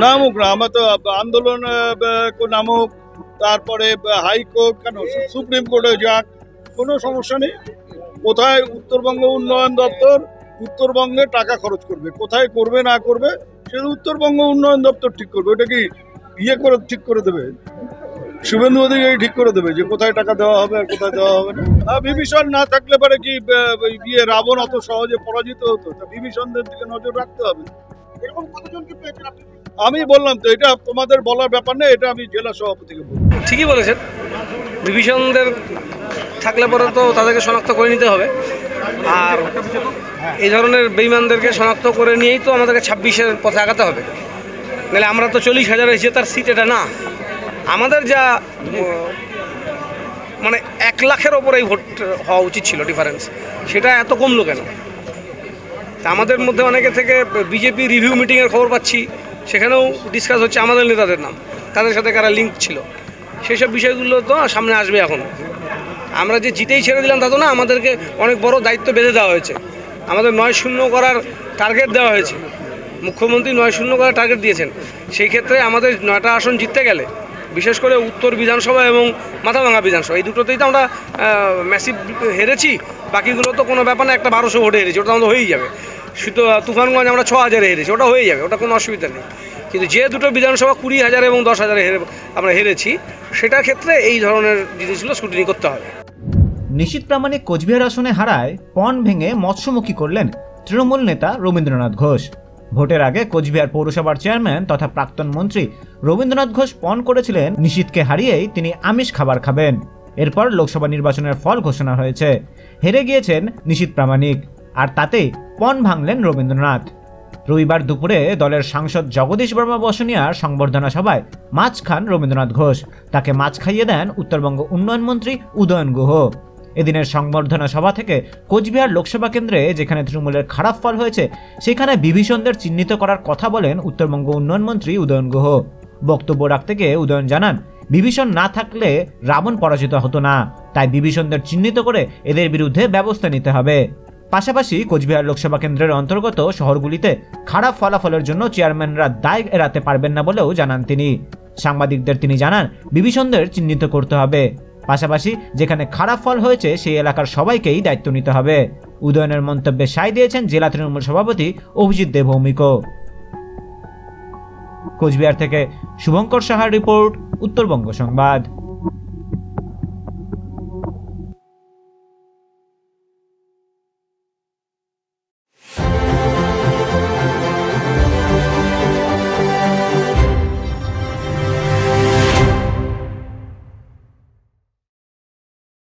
নামুক না, আমরা তো আন্দোলন নামুক, তারপরে হাইকোর্ট কেন সুপ্রিম কোর্টে যাক, কোনো সমস্যা নেই। কোথায় উত্তরবঙ্গ উন্নয়ন দপ্তর উত্তরবঙ্গে টাকা খরচ করবে, কোথায় করবে না করবে সেটা উত্তরবঙ্গ উন্নয়ন দপ্তর ঠিক করবে। ওটা কি করে ঠিক করে দেবে? শুভেন্দু অধিকারী ঠিক করে দেবে যে কোথায় টাকা দেওয়া হবে আর কোথায় দেওয়া হবে না। বিভীষণ না থাকলে পারে কি রাবণ অত সহজে পরাজিত হতো? বিভীষণদের দিকে নজর রাখতে হবে। এরকম কতজনকে পেয়েছেন আপনি? আমি বললাম তো, এটা তোমাদের বলার ব্যাপার নেই, এটা আমি জেলা সভাপতিকে বলবো। ঠিকই বলেছেন, বিভীষণদের থাকলে পরে তো তাদেরকে শনাক্ত করে নিতে হবে, আর এই ধরনের বেঈমানদেরকে শনাক্ত করে নিয়েই তো আমাদেরকে 26-এর পথে আগাতে হবে। নাহলে আমরা তো 40,000 জেতার সিট এটা না, আমাদের যা মানে 1 লাখের ওপরেই ভোট হওয়া উচিত ছিল ডিফারেন্স, সেটা এত কমলো কেন? তা আমাদের মধ্যে অনেকে থেকে বিজেপি রিভিউ মিটিংয়ের খবর পাচ্ছি, সেখানেও ডিসকাস হচ্ছে আমাদের নেতাদের নাম, তাদের সাথে কারা লিঙ্ক ছিল, সেসব বিষয়গুলো তো সামনে আসবে। এখন আমরা যে জিতেই ছেড়ে দিলাম তা তো না, আমাদেরকে অনেক বড় দায়িত্ব বেঁধে দেওয়া হয়েছে। আমাদের 9-0 করার টার্গেট দেওয়া হয়েছে, মুখ্যমন্ত্রী 9-0 করার টার্গেট দিয়েছেন। সেই ক্ষেত্রে আমাদের 9টা আসন জিততে গেলে, বিশেষ করে উত্তর বিধানসভা এবং মাথাভাঙা বিধানসভা, এই দুটোতেই তো আমরা ম্যাসিভ হেরেছি। বাকিগুলো তো কোনো ব্যাপার না, একটা 1200 ভোটে হেরেছি, ওটা আমাদের হয়েই যাবে। শুধু তুফানগঞ্জ আমরা 6000-এ হেরেছি, ওটা হয়ে যাবে, ওটা কোনো অসুবিধা নেই। কিন্তু যে দুটো বিধানসভা 20,000 এবং 10,000 আমরা হেরেছি, সেটার ক্ষেত্রে এই ধরনের জিনিসগুলো স্ক্রুটিনি করতে হবে। নিশীথ প্রামাণিক কোচবিহার আসনে হারায় পণ ভেঙে মৎস্যমুখী করলেন তৃণমূল নেতা রবীন্দ্রনাথ ঘোষ। ভোটের আগে কোচবিহার পৌরসভার চেয়ারম্যান তথা প্রাক্তন মন্ত্রী রবীন্দ্রনাথ ঘোষ পণ করেছিলেন নিশীথকে হারিয়েই তিনি আমিষ খাবার খাবেন। এরপর লোকসভা নির্বাচনের ফল ঘোষণা হয়েছে, হেরে গিয়েছেন নিশীথ প্রামাণিক, আর তাতেই পণ ভাঙলেন রবীন্দ্রনাথ। রবিবার দুপুরে দলের সাংসদ জগদীশ বর্মা বসুনিয়ার সংবর্ধনা সভায় মাছ খান রবীন্দ্রনাথ ঘোষ, তাকে মাছ খাইয়ে দেন উত্তরবঙ্গ উন্নয়ন মন্ত্রী উদয়ন গুহ। এদিনের সংবর্ধনা সভা থেকে কোচবিহার লোকসভা কেন্দ্রে যেখানে তৃণমূলের খারাপ ফল হয়েছে, সেখানে বিভীষণদের চিহ্নিত করার কথা বলেন উত্তরবঙ্গ উন্নয়ন মন্ত্রী উদয়ন গুহ। বক্তব্য রাখতে গিয়ে উদয়ন জানান, বিভীষণ না থাকলে রাবণ পরাজিত হতো না, তাই বিভীষণদের চিহ্নিত করে এদের বিরুদ্ধে ব্যবস্থা নিতে হবে। পাশাপাশি কোচবিহার লোকসভা কেন্দ্রের অন্তর্গত শহরগুলিতে খারাপ ফলাফলের জন্য চেয়ারম্যানরা দায় এড়াতে পারবেন না বলেও জানান তিনি। সাংবাদিকদের তিনি জানান, বিভীষণদের চিহ্নিত করতে হবে, পাশাপাশি যেখানে খারাপ ফল হয়েছে সেই এলাকার সবাইকেই দায়িত্ব নিতে হবে। উদয়নের মন্তব্যে সায় দিয়েছেন জেলা তৃণমূল সভাপতি অভিজিৎ দেবভৌমিকও। কোচবিহার থেকে শুভঙ্কর সাহার রিপোর্ট, উত্তরবঙ্গ সংবাদ।